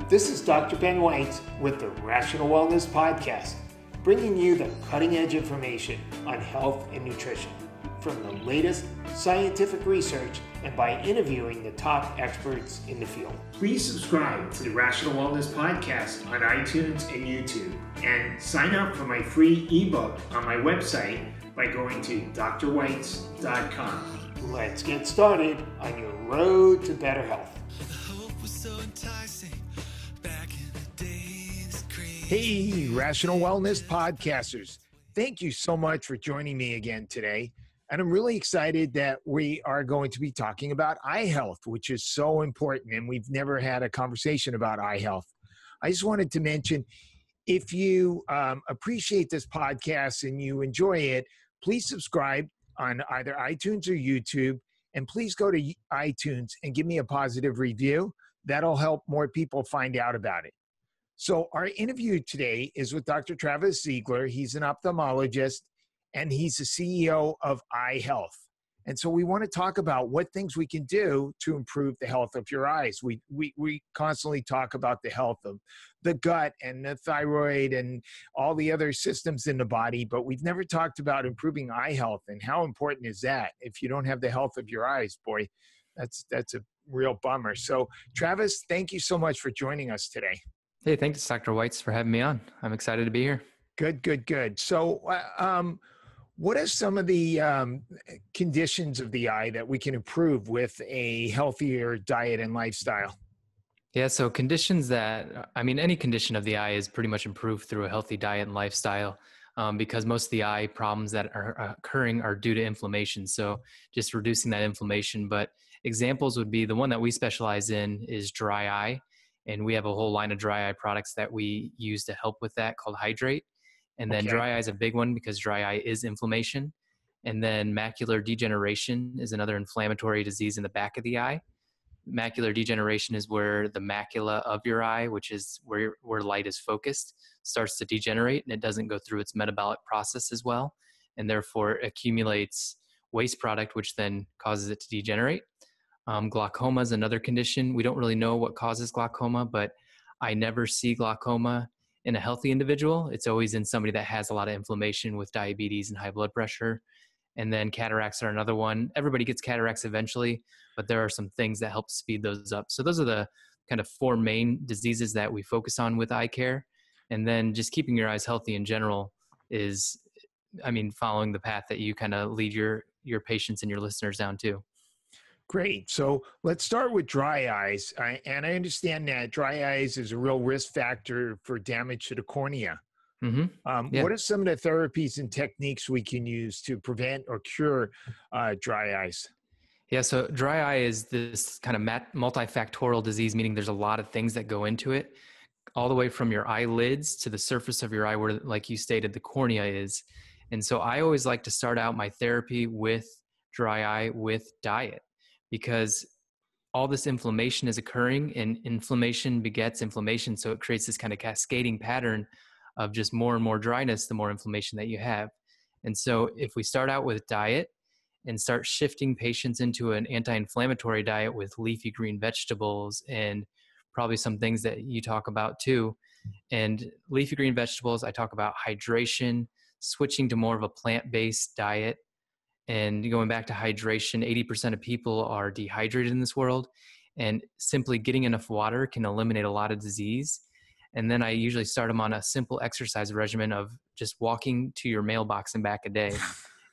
This is Dr. Ben Weitz with the Rational Wellness Podcast, bringing you the cutting edge information on health and nutrition from the latest scientific research and by interviewing the top experts in the field. Please subscribe to the Rational Wellness Podcast on iTunes and YouTube, and sign up for my free ebook on my website by going to drweitz.com. Let's get started on your road to better health. Hey, Rational Wellness Podcasters. Thank you so much for joining me again today. And I'm really excited that we are going to be talking about eye health, which is so important. And we've never had a conversation about eye health. I just wanted to mention, if you appreciate this podcast and you enjoy it, please subscribe on either iTunes or YouTube. And please go to iTunes and give me a positive review. That'll help more people find out about it. So our interview today is with Dr. Travis Zigler. He's an ophthalmologist, and he's the CEO of Eye Health. And so we want to talk about what things we can do to improve the health of your eyes. We constantly talk about the health of the gut and the thyroid and all the other systems in the body, but we've never talked about improving eye health. And how important is that? If you don't have the health of your eyes, boy, that's a real bummer. So Travis, thank you so much for joining us today. Hey, thanks, Dr. Weitz, for having me on. I'm excited to be here. Good. So what are some of the conditions of the eye that we can improve with a healthier diet and lifestyle? Yeah, so conditions any condition of the eye is pretty much improved through a healthy diet and lifestyle because most of the eye problems that are occurring are due to inflammation. So just reducing that inflammation. But examples would be the one that we specialize in is dry eye. And we have a whole line of dry eye products that we use to help with that called Hydrate. And then dry eye is a big one because dry eye is inflammation. And then macular degeneration is another inflammatory disease in the back of the eye. Macular degeneration is where the macula of your eye, which is where light is focused, starts to degenerate, and it doesn't go through its metabolic process as well, and therefore accumulates waste product, which then causes it to degenerate. Glaucoma is another condition. We don't really know what causes glaucoma, but I never see glaucoma in a healthy individual. It's always in somebody that has a lot of inflammation with diabetes and high blood pressure. And then cataracts are another one. Everybody gets cataracts eventually, but there are some things that help speed those up. So those are the kind of four main diseases that we focus on with eye care. And then just keeping your eyes healthy in general is, following the path that you kind of lead your patients and your listeners down to. Great. So let's start with dry eyes. And I understand that dry eyes is a real risk factor for damage to the cornea. Mm-hmm. What are some of the therapies and techniques we can use to prevent or cure dry eyes? Yeah, so dry eye is this kind of multifactorial disease, meaning there's a lot of things that go into it, all the way from your eyelids to the surface of your eye where, like you stated, the cornea is. And so I always like to start out my therapy with dry eye with diet, because all this inflammation is occurring and inflammation begets inflammation. So it creates this kind of cascading pattern of just more and more dryness, the more inflammation that you have. And so if we start out with diet and start shifting patients into an anti-inflammatory diet with leafy green vegetables and probably some things that you talk about too. And leafy green vegetables, I talk about hydration, switching to more of a plant-based diet. And going back to hydration, 80% of people are dehydrated in this world, and simply getting enough water can eliminate a lot of disease. And then I usually start them on a simple exercise regimen of just walking to your mailbox and back a day.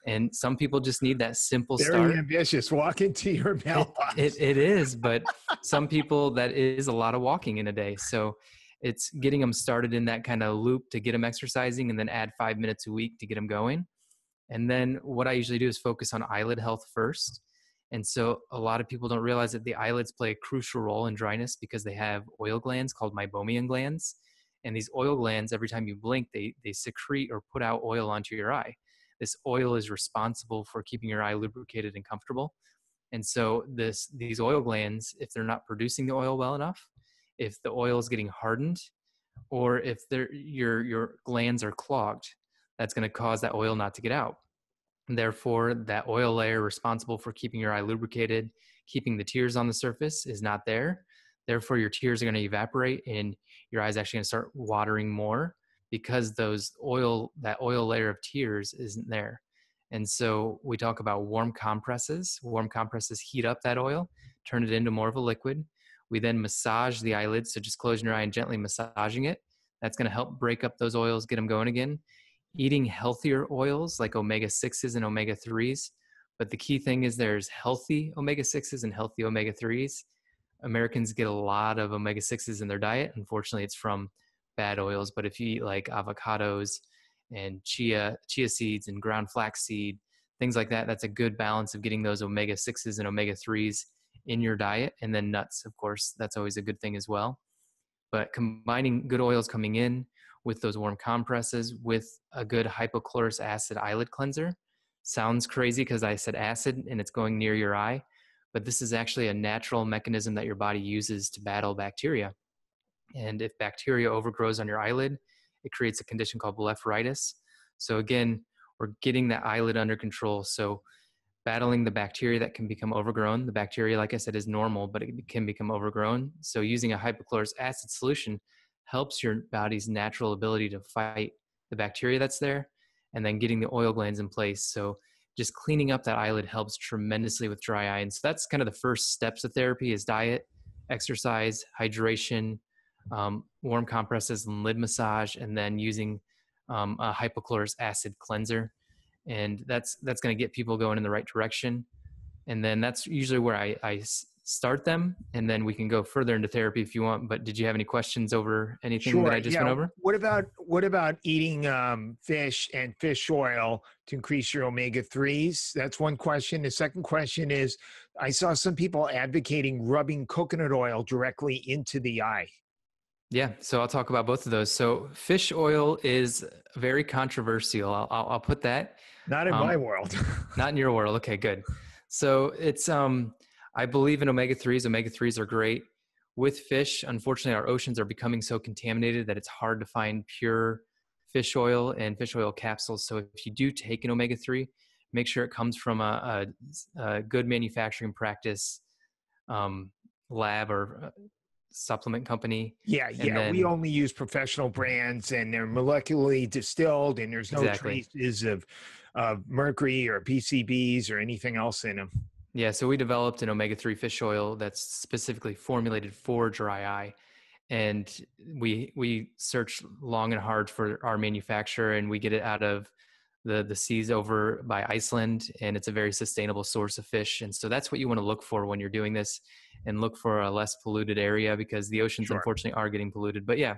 And some people just need that simple start. Very ambitious, walking to your mailbox. It is, but some people, that is a lot of walking in a day. So it's getting them started in that kind of loop to get them exercising, and then add 5 minutes a week to get them going. And then what I usually do is focus on eyelid health first. And so a lot of people don't realize that the eyelids play a crucial role in dryness because they have oil glands called meibomian glands. And these oil glands, every time you blink, they secrete or put out oil onto your eye. This oil is responsible for keeping your eye lubricated and comfortable. And so these oil glands, if they're not producing the oil well enough, if the oil is getting hardened, or if your glands are clogged, that's going to cause that oil not to get out. And therefore, that oil layer responsible for keeping your eye lubricated, keeping the tears on the surface, is not there. Therefore, your tears are going to evaporate and your eyes actually going to start watering more because that oil layer of tears isn't there. And so we talk about warm compresses. Warm compresses heat up that oil, turn it into more of a liquid. We then massage the eyelids. So just closing your eye and gently massaging it. That's going to help break up those oils, get them going again. Eating healthier oils like omega-6s and omega-3s. But the key thing is there's healthy omega-6s and healthy omega-3s. Americans get a lot of omega-6s in their diet. Unfortunately, it's from bad oils. But if you eat like avocados and chia seeds and ground flaxseed, things like that, that's a good balance of getting those omega-6s and omega-3s in your diet. And then nuts, of course, that's always a good thing as well. But combining good oils coming in with those warm compresses with a good hypochlorous acid eyelid cleanser sounds crazy because I said acid and it's going near your eye, but this is actually a natural mechanism that your body uses to battle bacteria. And if bacteria overgrows on your eyelid, it creates a condition called blepharitis. So again, we're getting that eyelid under control. So battling the bacteria that can become overgrown. The bacteria, like I said, is normal, but it can become overgrown. So using a hypochlorous acid solution helps your body's natural ability to fight the bacteria that's there, and then getting the oil glands in place. So just cleaning up that eyelid helps tremendously with dry eye. And so that's kind of the first steps of therapy is diet, exercise, hydration, warm compresses and lid massage, and then using a hypochlorous acid cleanser. And that's going to get people going in the right direction. And then that's usually where I start them, and then we can go further into therapy if you want. But did you have any questions over anything that I just went over? What about eating fish and fish oil to increase your omega-3s? That's one question. The second question is, I saw some people advocating rubbing coconut oil directly into the eye. Yeah, so I'll talk about both of those. So fish oil is very controversial. I'll put that. Not in my world. Not in your world. Okay, good. So it's I believe in omega-3s. Omega-3s are great. With fish, unfortunately, our oceans are becoming so contaminated that it's hard to find pure fish oil and fish oil capsules. So if you do take an omega-3, make sure it comes from a good manufacturing practice lab or supplement company. Yeah. We only use professional brands, and they're molecularly distilled, and there's no traces of mercury or PCBs or anything else in them. Yeah, so we developed an omega-3 fish oil that's specifically formulated for dry eye. And we searched long and hard for our manufacturer, and we get it out of the seas over by Iceland, and it's a very sustainable source of fish. And so that's what you want to look for when you're doing this, and look for a less polluted area, because the oceans unfortunately are getting polluted. But yeah,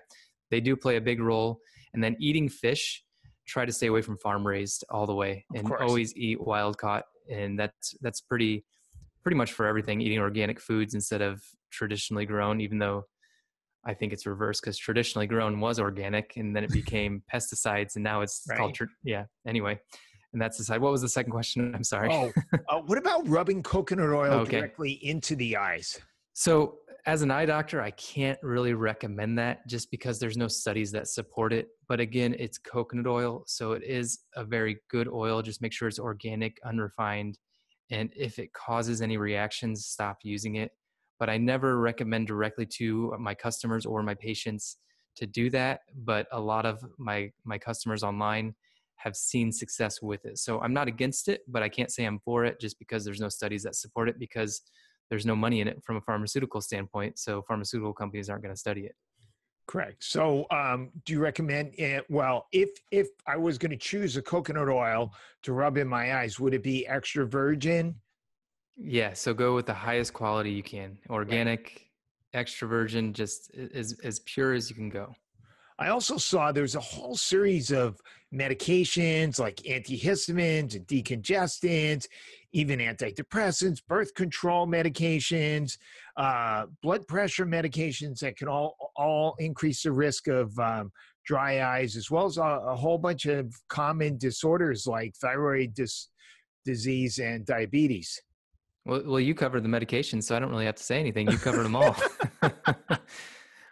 they do play a big role. And then eating fish, try to stay away from farm raised all the way, and always eat wild caught. And that's pretty much for everything, eating organic foods instead of traditionally grown, even though I think it's reversed, because traditionally grown was organic and then it became pesticides, and now it's called, anyway. And that's the side. What was the second question? I'm sorry. What about rubbing coconut oil directly into the eyes? So as an eye doctor, I can't really recommend that, just because there's no studies that support it. But again, it's coconut oil, so it is a very good oil. Just make sure it's organic, unrefined. And if it causes any reactions, stop using it. But I never recommend directly to my customers or my patients to do that. But a lot of my customers online have seen success with it. So I'm not against it, but I can't say I'm for it, just because there's no studies that support it, because there's no money in it from a pharmaceutical standpoint. So pharmaceutical companies aren't going to study it. Correct. So do you recommend it? Well, if I was going to choose a coconut oil to rub in my eyes, would it be extra virgin? Yeah. So go with the highest quality you can. Organic, extra virgin, just as pure as you can go. I also saw there's a whole series of medications like antihistamines and decongestants, even antidepressants, birth control medications, blood pressure medications that can all increase the risk of dry eyes, as well as a whole bunch of common disorders like thyroid disease and diabetes. Well, you covered the medication, so I don't really have to say anything. You covered them all.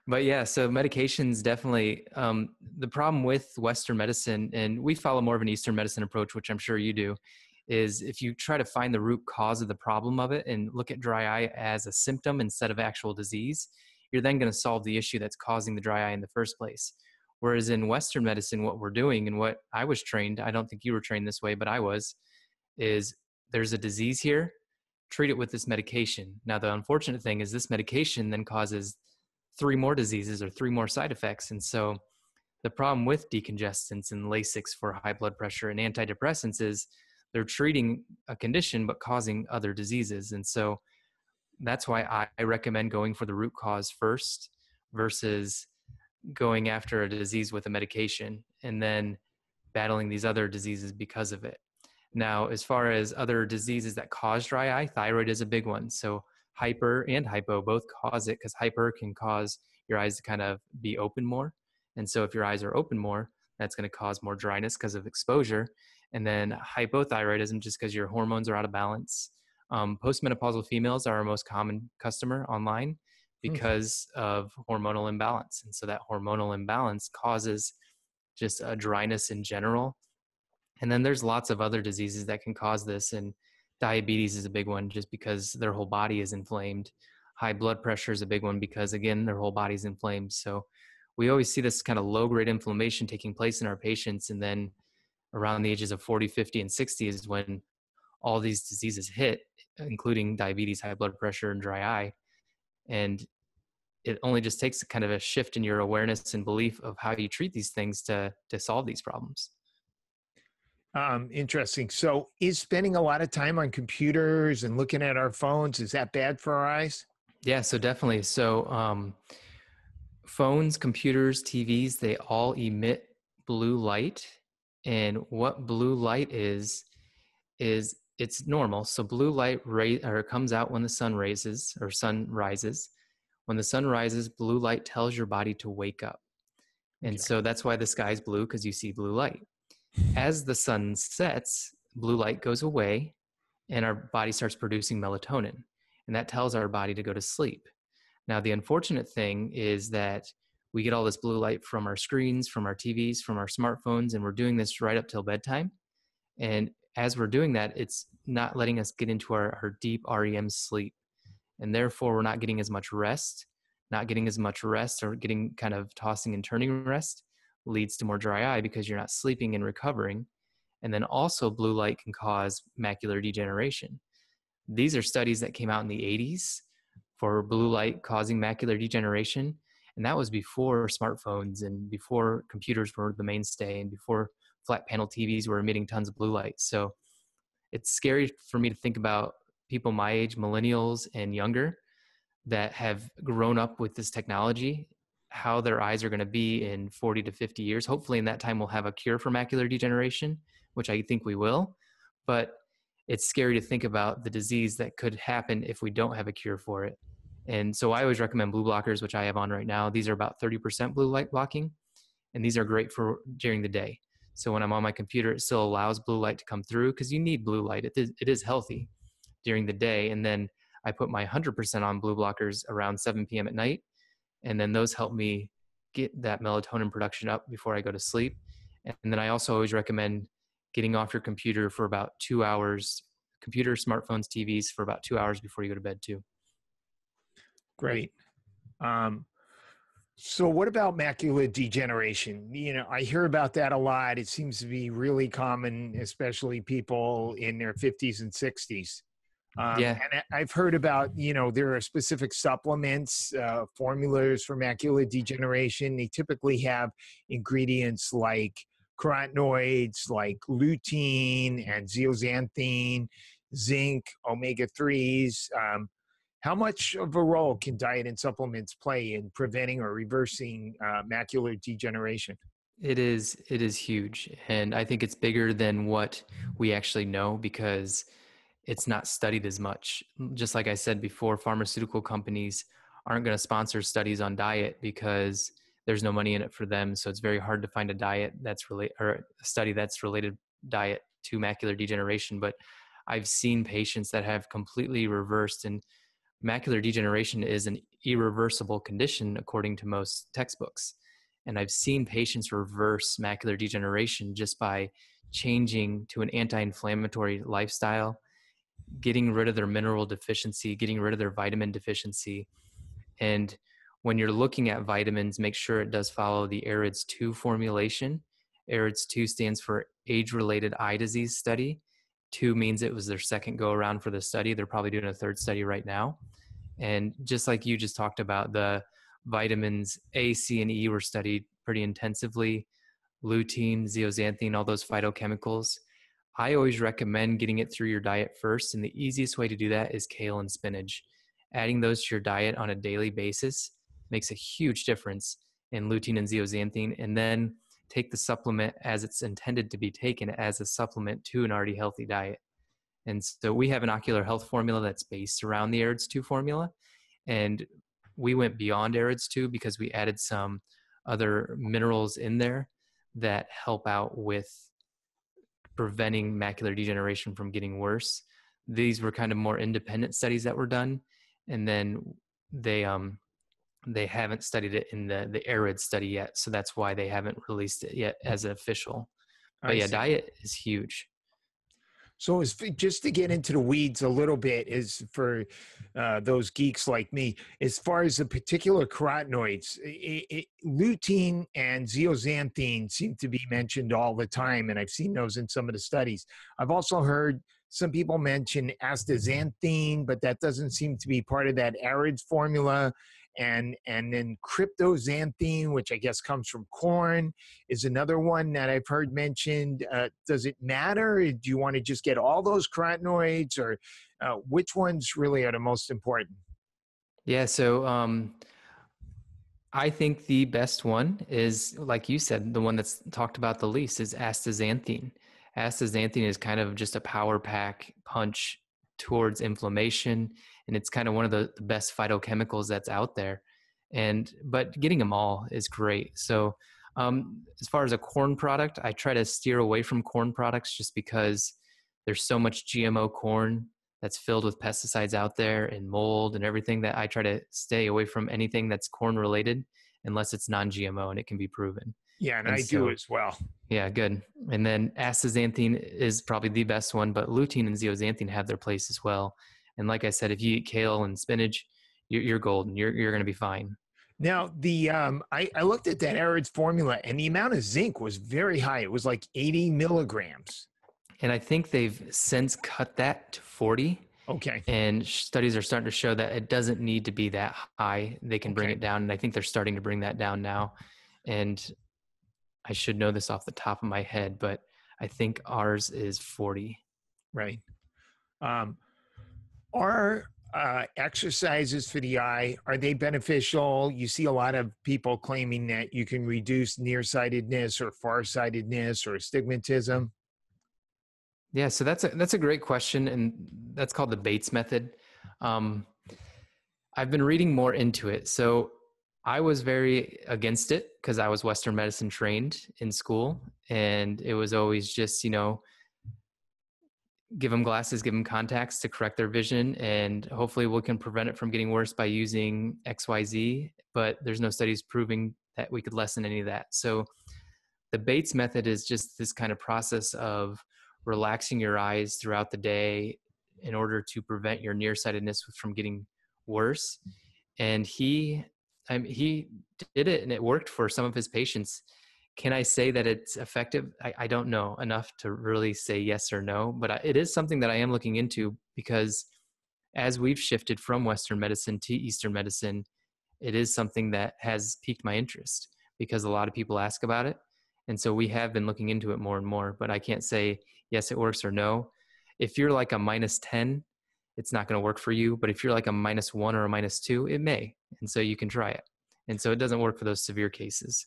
But yeah, so medications definitely, the problem with Western medicine, and we follow more of an Eastern medicine approach, which I'm sure you do, is if you try to find the root cause of the problem of it and look at dry eye as a symptom instead of actual disease, you're then going to solve the issue that's causing the dry eye in the first place. Whereas in Western medicine, what we're doing and what I was trained, I don't think you were trained this way, but I was, is there's a disease here, treat it with this medication. Now, the unfortunate thing is this medication then causes 3 more diseases or 3 more side effects. And so the problem with decongestants and Lasix for high blood pressure and antidepressants is they're treating a condition but causing other diseases. And so that's why I recommend going for the root cause first versus going after a disease with a medication and then battling these other diseases because of it. Now, as far as other diseases that cause dry eye, thyroid is a big one. So hyper and hypo both cause it, because hyper can cause your eyes to kind of be open more. And so if your eyes are open more, that's going to cause more dryness because of exposure. And then hypothyroidism, just because your hormones are out of balance. Postmenopausal females are our most common customer online because of hormonal imbalance. And so that hormonal imbalance causes just a dryness in general. And then there's lots of other diseases that can cause this. And diabetes is a big one just because their whole body is inflamed. High blood pressure is a big one because, again, their whole body's inflamed. So we always see this kind of low-grade inflammation taking place in our patients. And then around the ages of 40, 50, and 60 is when all these diseases hit, including diabetes, high blood pressure, and dry eye. And it only just takes kind of a shift in your awareness and belief of how you treat these things to solve these problems. Interesting. So is spending a lot of time on computers and looking at our phones, is that bad for our eyes? Yeah, so definitely. So phones, computers, TVs, they all emit blue light. And what blue light is it's normal. So blue light comes out when the sun rises. When the sun rises, blue light tells your body to wake up. And Okay. so that's why the sky's blue, because you see blue light. As the sun sets, blue light goes away and our body starts producing melatonin. And that tells our body to go to sleep. Now, the unfortunate thing is that we get all this blue light from our screens, from our TVs, from our smartphones, and we're doing this right up till bedtime. And as we're doing that, it's not letting us get into our deep REM sleep. And therefore, we're not getting as much rest. Not getting as much rest or getting kind of tossing and turning rest leads to more dry eye because you're not sleeping and recovering. And then also blue light can cause macular degeneration. These are studies that came out in the 80s for blue light causing macular degeneration. And that was before smartphones and before computers were the mainstay and before flat panel TVs were emitting tons of blue light. So it's scary for me to think about people my age, millennials and younger, that have grown up with this technology, how their eyes are going to be in 40 to 50 years. Hopefully in that time we'll have a cure for macular degeneration, which I think we will. But it's scary to think about the disease that could happen if we don't have a cure for it. And so I always recommend blue blockers, which I have on right now. These are about 30% blue light blocking, and these are great for during the day. So when I'm on my computer, it still allows blue light to come through because you need blue light. It is healthy during the day. And then I put my 100% on blue blockers around 7 p.m. at night. And then those help me get that melatonin production up before I go to sleep. And then I also always recommend getting off your computer for about 2 hours, computer, smartphones, TVs for about 2 hours before you go to bed too. Great. So what about macular degeneration? You know, I hear about that a lot. It seems to be really common, especially people in their 50s and 60s. Yeah. And I've heard about, you know, there are specific supplements, formulas for macular degeneration. They typically have ingredients like carotenoids, like lutein and zeaxanthin, zinc, omega-3s. How much of a role can diet and supplements play in preventing or reversing macular degeneration? It is huge. And I think it's bigger than what we actually know because it's not studied as much. Just like I said before, pharmaceutical companies aren't going to sponsor studies on diet because there's no money in it for them. So it's very hard to find a diet that's related or a study that's related diet to macular degeneration. But I've seen patients that have completely reversed, and macular degeneration is an irreversible condition according to most textbooks. And I've seen patients reverse macular degeneration just by changing to an anti-inflammatory lifestyle, getting rid of their mineral deficiency, getting rid of their vitamin deficiency. And when you're looking at vitamins, make sure it does follow the AREDS 2 formulation. AREDS 2 stands for Age-Related Eye Disease Study. 2 means it was their second go around for the study. They're probably doing a third study right now. And just like you just talked about, the vitamins A, C, and E were studied pretty intensively. Lutein, zeaxanthine, all those phytochemicals. I always recommend getting it through your diet first. And the easiest way to do that is kale and spinach. Adding those to your diet on a daily basis makes a huge difference in lutein and zeaxanthine. And then take the supplement as it's intended to be taken, as a supplement to an already healthy diet. And so we have an ocular health formula that's based around the AREDS 2 formula. And we went beyond AREDS 2 because we added some other minerals in there that help out with preventing macular degeneration from getting worse. These were kind of more independent studies that were done. And then they haven't studied it in the AREDS study yet. So that's why they haven't released it yet as official. But I yeah, see. diet is huge. So just to get into the weeds a little bit, is for those geeks like me, as far as the particular carotenoids, lutein and zeaxanthine seem to be mentioned all the time, and I've seen those in some of the studies. I've also heard some people mention astaxanthine, but that doesn't seem to be part of that AREDS formula. And then cryptoxanthine, which I guess comes from corn, is another one that I've heard mentioned. Does it matter? Do you want to just get all those carotenoids, or which ones really are the most important? Yeah, so I think the best one is, like you said, the one that's talked about the least is astaxanthine. Astaxanthine is kind of just a power pack punch towards inflammation, and it's kind of one of the best phytochemicals that's out there. But getting them all is great. So as far as a corn product, I try to steer away from corn products just because there's so much GMO corn that's filled with pesticides out there and mold and everything, that I try to stay away from anything that's corn related unless it's non-GMO and it can be proven. Yeah, and And I do so, as well. yeah, good. And then astaxanthine is probably the best one, but lutein and zeaxanthine have their place as well. And like I said, if you eat kale and spinach, you're golden. You're going to be fine. Now, I looked at that AREDS formula, and the amount of zinc was very high. It was like 80 milligrams. And I think they've since cut that to 40. Okay. And studies are starting to show that it doesn't need to be that high. They can bring it down. And I think they're starting to bring that down now. And I should know this off the top of my head, but I think ours is 40. Right. Are exercises for the eye, are they beneficial? You see a lot of people claiming that you can reduce nearsightedness or farsightedness or astigmatism. Yeah, so that's a great question, and that's called the Bates method. I've been reading more into it. So I was very against it because I was Western medicine trained in school, and it was always just, give them glasses, give them contacts to correct their vision, and hopefully we can prevent it from getting worse by using XYZ, but there's no studies proving that we could lessen any of that. So the Bates method is just this kind of process of relaxing your eyes throughout the day in order to prevent your nearsightedness from getting worse. And he did it, and it worked for some of his patients. Can I say that it's effective? I don't know enough to really say yes or no, but it is something that I am looking into, because as we've shifted from Western medicine to Eastern medicine, it is something that has piqued my interest because a lot of people ask about it. And so we have been looking into it more and more, but I can't say yes, it works, or no. If you're like a -10, it's not going to work for you. But if you're like a -1 or a -2, it may. And so you can try it. And so it doesn't work for those severe cases.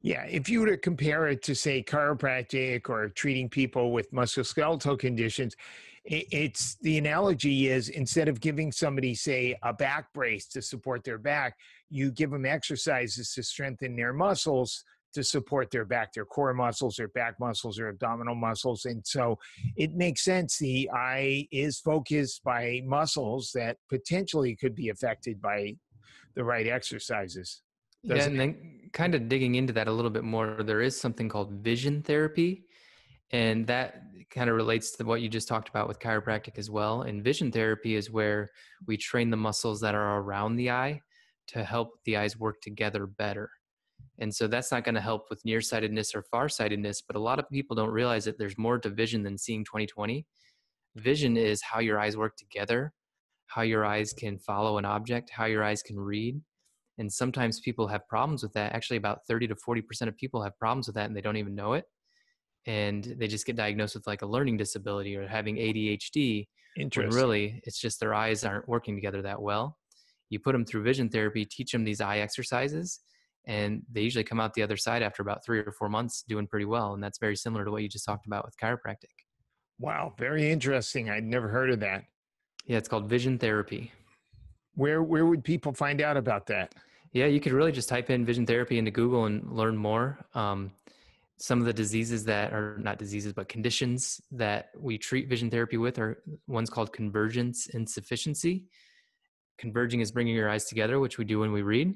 Yeah, if you were to compare it to, say, chiropractic or treating people with musculoskeletal conditions, it's the analogy is, instead of giving somebody, say, a back brace to support their back, you give them exercises to strengthen their muscles to support their back, their core muscles, their back muscles, their abdominal muscles. And so it makes sense. The eye is focused by muscles that potentially could be affected by the right exercises. Yeah, and then kind of digging into that a little bit more, there is something called vision therapy, and that kind of relates to what you just talked about with chiropractic as well. And vision therapy is where we train the muscles that are around the eye to help the eyes work together better. And so that's not going to help with nearsightedness or farsightedness, but a lot of people don't realize that there's more to vision than seeing 20/20. Vision is how your eyes work together, how your eyes can follow an object, how your eyes can read. And sometimes people have problems with that. Actually, about 30 to 40% of people have problems with that and they don't even know it. And they just get diagnosed with like a learning disability or having ADHD, when Interesting. really it's just their eyes aren't working together that well. You put them through vision therapy, teach them these eye exercises, and they usually come out the other side after about 3 or 4 months doing pretty well. And that's very similar to what you just talked about with chiropractic. Wow, very interesting. I'd never heard of that. Yeah, it's called vision therapy. Where would people find out about that? Yeah, you could really just type in vision therapy into Google and learn more. Some of the diseases that are not diseases, but conditions that we treat vision therapy with are ones called convergence insufficiency. Converging is bringing your eyes together, which we do when we read.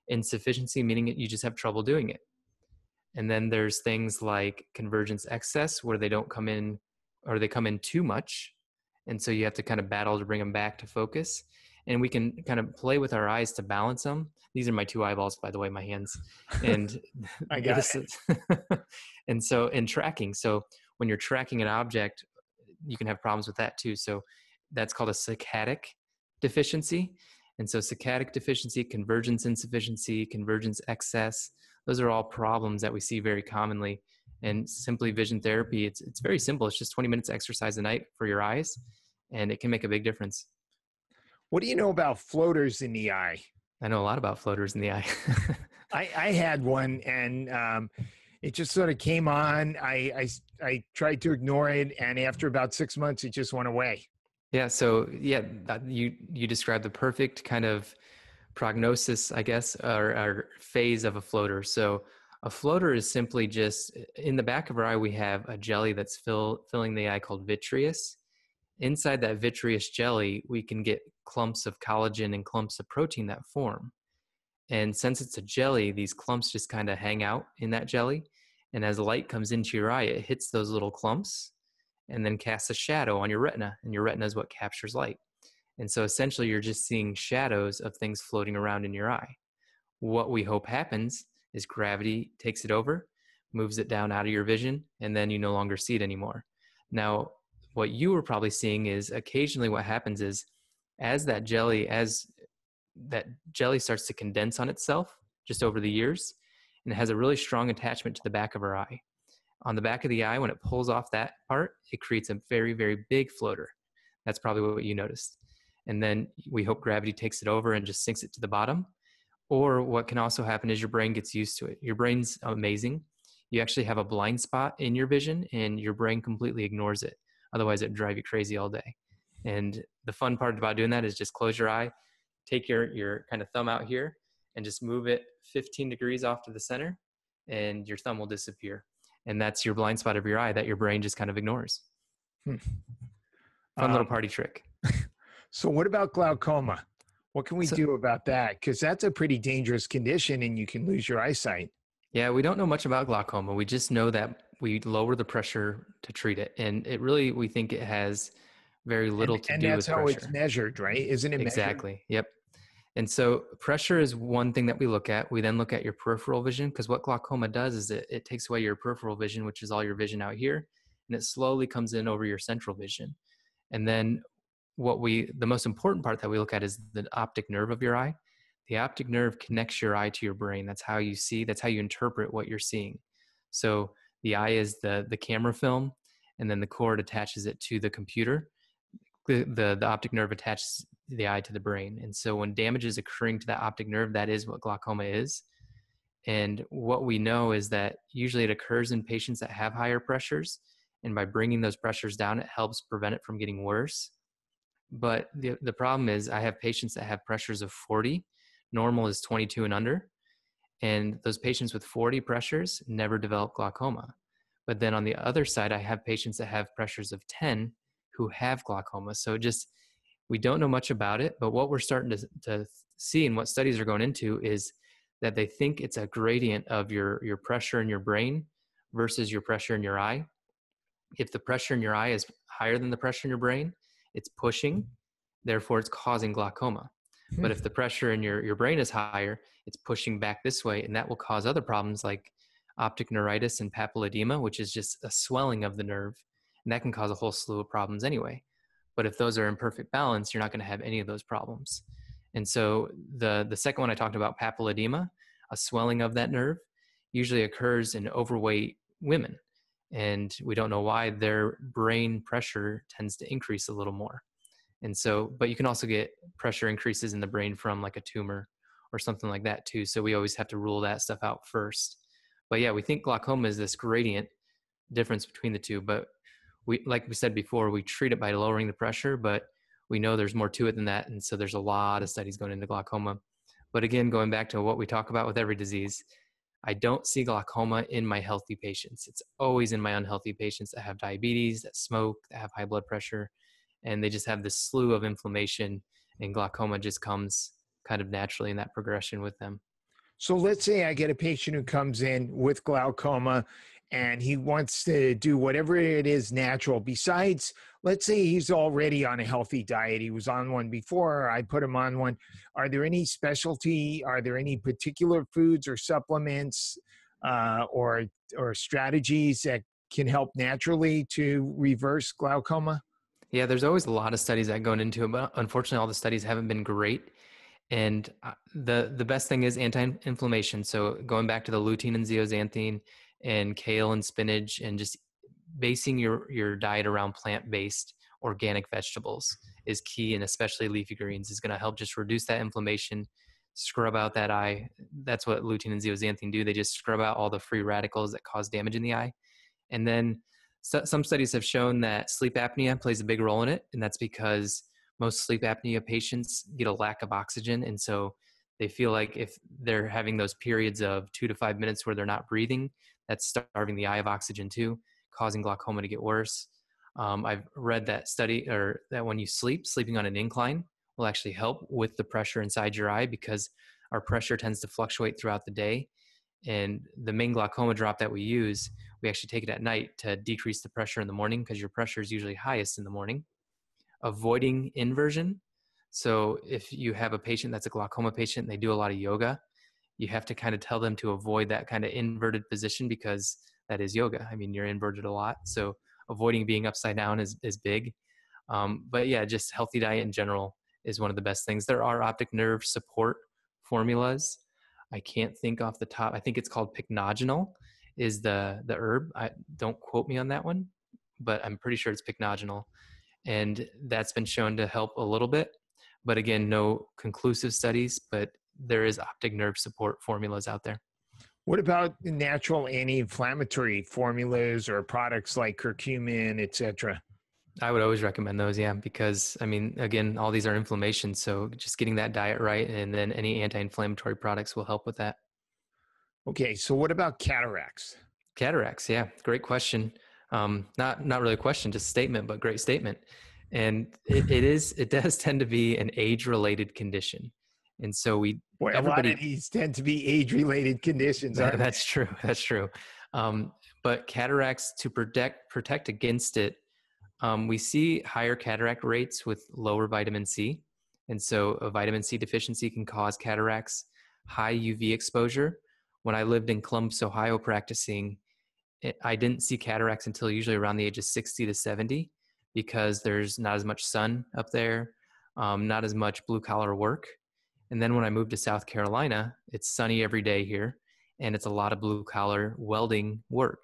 Insufficiency, meaning you just have trouble doing it. And then there's things like convergence excess, where they don't come in or they come in too much. And so you have to kind of battle to bring them back to focus. And we can kind of play with our eyes to balance them. These are my two eyeballs, by the way, my hands. And I got it. And so in tracking, so when you're tracking an object, you can have problems with that too. So that's called a saccadic deficiency. And so saccadic deficiency, convergence insufficiency, convergence excess, those are all problems that we see very commonly. And simply vision therapy, it's very simple. It's just 20 minutes exercise a night for your eyes, and it can make a big difference. What do you know about floaters in the eye? I know a lot about floaters in the eye. I had one, and it just sort of came on. I tried to ignore it, and after about 6 months, it just went away. Yeah. So yeah, you described the perfect kind of prognosis, I guess, or phase of a floater. So a floater is simply just in the back of our eye, we have a jelly that's filling the eye called vitreous. Inside that vitreous jelly, we can get clumps of collagen and clumps of protein that form. And since it's a jelly, these clumps just kind of hang out in that jelly. And as light comes into your eye, it hits those little clumps and then casts a shadow on your retina. And your retina is what captures light. And so essentially, you're just seeing shadows of things floating around in your eye. What we hope happens is gravity takes it over, moves it down out of your vision, and then you no longer see it anymore. Now, what you were probably seeing is occasionally what happens is as that jelly starts to condense on itself just over the years, and it has a really strong attachment to the back of our eye. On the back of the eye, when it pulls off that part, it creates a very, very big floater. That's probably what you noticed. And then we hope gravity takes it over and just sinks it to the bottom. Or what can also happen is your brain gets used to it. Your brain's amazing. You actually have a blind spot in your vision and your brain completely ignores it. Otherwise, it'd drive you crazy all day. And the fun part about doing that is just close your eye, take your kind of thumb out here and just move it 15 degrees off to the center, and your thumb will disappear. And that's your blind spot of your eye that your brain just kind of ignores. Fun little party trick. So what about glaucoma? What can we do about that? Because that's a pretty dangerous condition and you can lose your eyesight. Yeah, we don't know much about glaucoma. We just know that we lower the pressure to treat it. And it really, we think it has very little to do with pressure. And that's how it's measured, right? Isn't it measured? Exactly. Yep. And so pressure is one thing that we look at. We then look at your peripheral vision, because what glaucoma does is it takes away your peripheral vision, which is all your vision out here, and it slowly comes in over your central vision. And then the most important part that we look at is the optic nerve of your eye. The optic nerve connects your eye to your brain. That's how you see, that's how you interpret what you're seeing. So the eye is the camera film, and then the cord attaches it to the computer. The optic nerve attaches the eye to the brain. And so when damage is occurring to that optic nerve, that is what glaucoma is. And what we know is that usually it occurs in patients that have higher pressures. And by bringing those pressures down, it helps prevent it from getting worse. But the problem is I have patients that have pressures of 40. Normal is 22 and under. And those patients with 40 pressures never develop glaucoma. But then on the other side, I have patients that have pressures of 10 who have glaucoma. So we don't know much about it, but what we're starting to see and what studies are going into is that they think it's a gradient of your pressure in your brain versus your pressure in your eye. If the pressure in your eye is higher than the pressure in your brain, it's pushing, therefore it's causing glaucoma. Hmm. But if the pressure in your brain is higher, it's pushing back this way, and that will cause other problems like optic neuritis and papilledema, which is just a swelling of the nerve, and that can cause a whole slew of problems anyway. But if those are in perfect balance, you're not going to have any of those problems. And so the second one I talked about, papilledema, a swelling of that nerve, usually occurs in overweight women, and we don't know why. Their brain pressure tends to increase a little more. And so, but you can also get pressure increases in the brain from like a tumor or something like that too. So we always have to rule that stuff out first. But yeah, we think glaucoma is this gradient difference between the two. But we, like we said before, we treat it by lowering the pressure, but we know there's more to it than that. And so there's a lot of studies going into glaucoma. But again, going back to what we talk about with every disease, I don't see glaucoma in my healthy patients. It's always in my unhealthy patients that have diabetes, that smoke, that have high blood pressure, and they just have this slew of inflammation, and glaucoma just comes kind of naturally in that progression with them. So let's say I get a patient who comes in with glaucoma and he wants to do whatever it is natural. Besides, let's say he's already on a healthy diet. He was on one before, I put him on one. Are there any specialty? Are there any particular foods or supplements or strategies that can help naturally to reverse glaucoma? Yeah, there's always a lot of studies that go into it, but unfortunately, all the studies haven't been great. And the best thing is anti-inflammation. So going back to the lutein and zeaxanthin and kale and spinach, and just basing your diet around plant-based organic vegetables is key, and especially leafy greens is going to help just reduce that inflammation, scrub out that eye. That's what lutein and zeaxanthin do. They just scrub out all the free radicals that cause damage in the eye. And then some studies have shown that sleep apnea plays a big role in it, and that's because most sleep apnea patients get a lack of oxygen, and so they feel like if they're having those periods of 2 to 5 minutes where they're not breathing, that's starving the eye of oxygen too, causing glaucoma to get worse. I've read that study, or that when you sleeping on an incline will actually help with the pressure inside your eye, because our pressure tends to fluctuate throughout the day. And the main glaucoma drop that we use, we actually take it at night to decrease the pressure in the morning, because your pressure is usually highest in the morning. Avoiding inversion. So if you have a patient that's a glaucoma patient and they do a lot of yoga, you have to kind of tell them to avoid that kind of inverted position, because that is yoga. I mean, you're inverted a lot. So avoiding being upside down is big. But yeah, just healthy diet in general is one of the best things. There are optic nerve support formulas. I can't think off the top. I think it's called pycnogenol is the herb. Don't quote me on that one, but I'm pretty sure it's pycnogenol. And that's been shown to help a little bit. But again, no conclusive studies, but there is optic nerve support formulas out there. What about the natural anti-inflammatory formulas or products like curcumin, etc.? I would always recommend those, yeah, because I mean, again, all these are inflammation. So just getting that diet right, and then any anti-inflammatory products will help with that. Okay, so what about cataracts? Cataracts, yeah, great question. Not really a question, just a statement, but great statement. And it does tend to be an age-related condition, and so Boy, a lot of everybody. these tend to be age-related conditions, aren't they? That's true. That's true. But cataracts, to protect against it, we see higher cataract rates with lower vitamin C, and so a vitamin C deficiency can cause cataracts. High UV exposure. When I lived in Columbus, Ohio, practicing, I didn't see cataracts until usually around the age of 60 to 70, because there's not as much sun up there, not as much blue collar work. And then when I moved to South Carolina, it's sunny every day here, and it's a lot of blue collar welding work.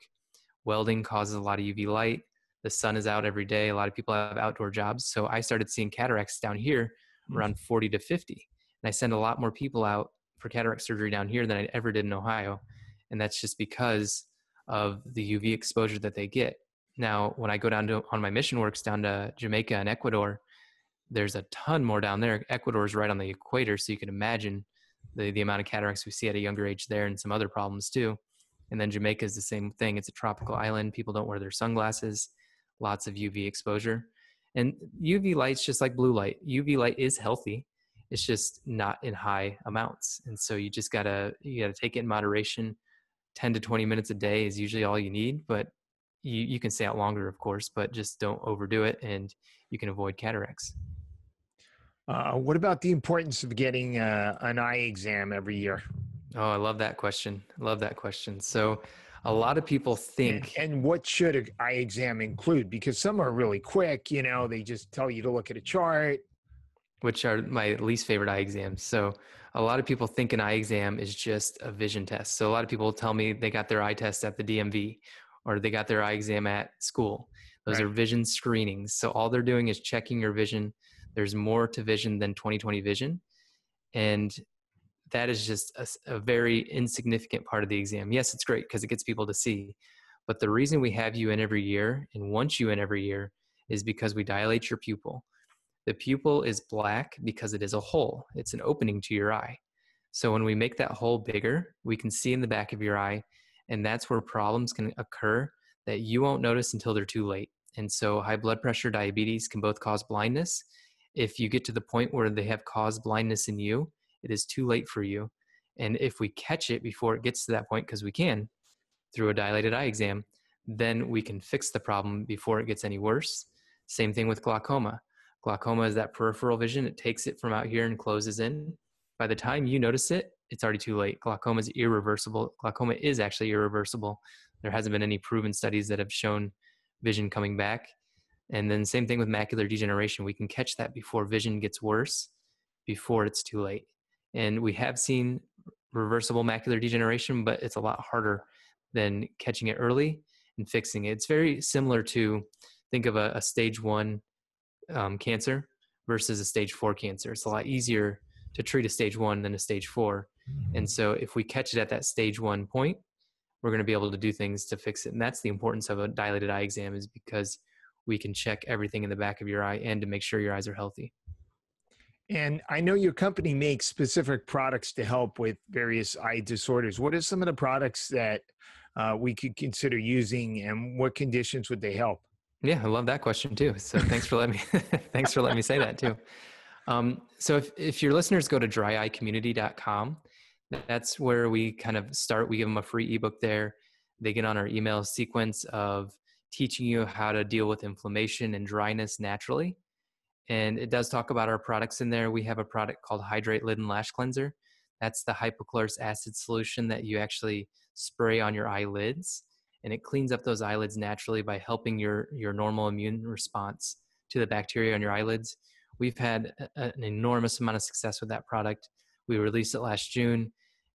Welding causes a lot of UV light. The sun is out every day. A lot of people have outdoor jobs. So I started seeing cataracts down here around 40 to 50. And I send a lot more people out for cataract surgery down here than I ever did in Ohio. And that's just because of the UV exposure that they get. Now, when I go down on my mission works down to Jamaica and Ecuador, there's a ton more down there. Ecuador is right on the equator, so you can imagine the amount of cataracts we see at a younger age there, and some other problems too. And then Jamaica is the same thing. It's a tropical island. People don't wear their sunglasses, lots of UV exposure. And UV light's just like blue light. UV light is healthy. It's just not in high amounts. And so you gotta take it in moderation. 10 to 20 minutes a day is usually all you need, but you can stay out longer, of course, but just don't overdo it, and you can avoid cataracts. What about the importance of getting an eye exam every year? Oh, I love that question. Love that question. So a lot of people think, And what should an eye exam include? Because some are really quick, they just tell you to look at a chart. which are my least favorite eye exams. So a lot of people think an eye exam is just a vision test. So a lot of people tell me they got their eye test at the DMV or they got their eye exam at school. Those Right. are vision screenings. So all they're doing is checking your vision. There's more to vision than 20/20 vision. And that is just a very insignificant part of the exam. Yes, it's great because it gets people to see. But the reason we have you in every year and want you in every year is because we dilate your pupil. The pupil is black because it is a hole. It's an opening to your eye. So when we make that hole bigger, we can see in the back of your eye, and that's where problems can occur that you won't notice until they're too late. And so high blood pressure, diabetes can both cause blindness. If you get to the point where they have caused blindness in you, it is too late for you. And if we catch it before it gets to that point, because we can through a dilated eye exam, then we can fix the problem before it gets any worse. Same thing with glaucoma. Glaucoma is that peripheral vision. It takes it from out here and closes in. By the time you notice it, it's already too late. Glaucoma is irreversible. Glaucoma is actually irreversible. There hasn't been any proven studies that have shown vision coming back. And then same thing with macular degeneration. We can catch that before vision gets worse, before it's too late. And we have seen reversible macular degeneration, but it's a lot harder than catching it early and fixing it. It's very similar to, think of a stage 1 cancer versus a stage 4 cancer. It's a lot easier to treat a stage 1 than a stage 4. And so if we catch it at that stage 1 point, we're going to be able to do things to fix it. And that's the importance of a dilated eye exam, is because we can check everything in the back of your eye and to make sure your eyes are healthy. And I know your company makes specific products to help with various eye disorders. What are some of the products that we could consider using, and what conditions would they help? Yeah, I love that question too. So thanks for letting me thanks for letting me say that too. So if your listeners go to dryeyecommunity.com, that's where we kind of start. We give them a free ebook there. They get on our email sequence of teaching you how to deal with inflammation and dryness naturally. And it does talk about our products in there. We have a product called Hydrate Lid and Lash Cleanser. That's the hypochlorous acid solution that you actually spray on your eyelids, and it cleans up those eyelids naturally by helping your normal immune response to the bacteria on your eyelids. We've had an enormous amount of success with that product. We released it last June,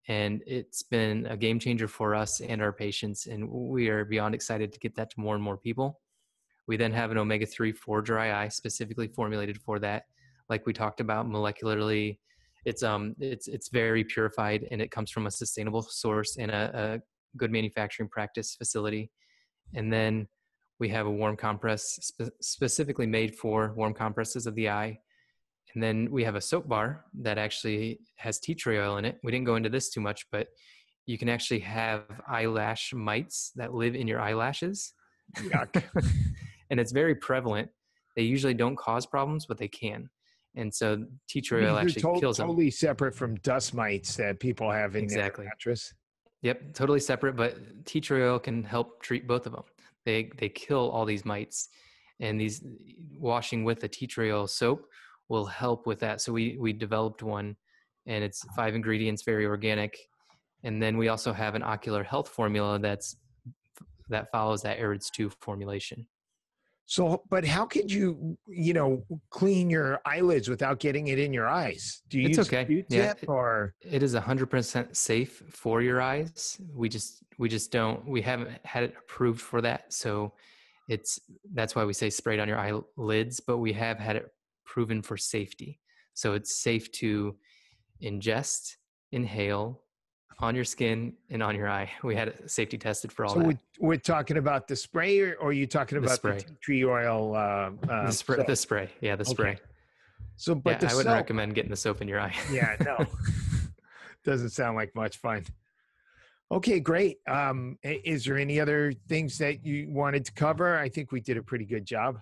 and it's been a game changer for us and our patients, and we are beyond excited to get that to more and more people. We then have an omega-3 for dry eye, specifically formulated for that. Like we talked about, molecularly, it's very purified, and it comes from a sustainable source and a good manufacturing practice facility. And then we have a warm compress specifically made for warm compresses of the eye. And then we have a soap bar that actually has tea tree oil in it. We didn't go into this too much, but you can actually have eyelash mites that live in your eyelashes. Yuck. And it's very prevalent. They usually don't cause problems, but they can. And so tea tree oil actually kills them. Totally separate from dust mites that people have in their mattress. Yep, totally separate, but tea tree oil can help treat both of them. They kill all these mites, and these washing with the tea tree oil soap will help with that. So we developed one, and it's 5 ingredients, very organic. And then we also have an ocular health formula that follows that AREDS 2 formulation. So, but how could you, clean your eyelids without getting it in your eyes? Do you It's use okay. Q-tip or? It is 100% safe for your eyes. We haven't had it approved for that. So that's why we say sprayed on your eyelids, but we have had it proven for safety. So it's safe to ingest, inhale, on your skin and on your eye. We had it safety tested for all that. So we're talking about the spray, or are you talking about the tea tree oil? The spray. Yeah, the spray. So, but I wouldn't recommend getting the soap in your eye. Yeah, no. Doesn't sound like much fun. Okay, great. Is there any other things that you wanted to cover? I think we did a pretty good job.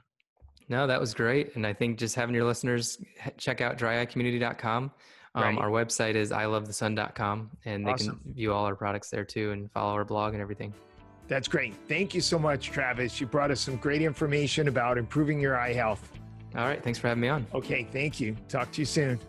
No, that was great. And I think just having your listeners check out dryeyecommunity.com. Our website is ilovethesun.com, and they can view all our products there too and follow our blog and everything. That's great. Thank you so much, Travis. You brought us some great information about improving your eye health. All right. Thanks for having me on. Okay, thank you. Talk to you soon.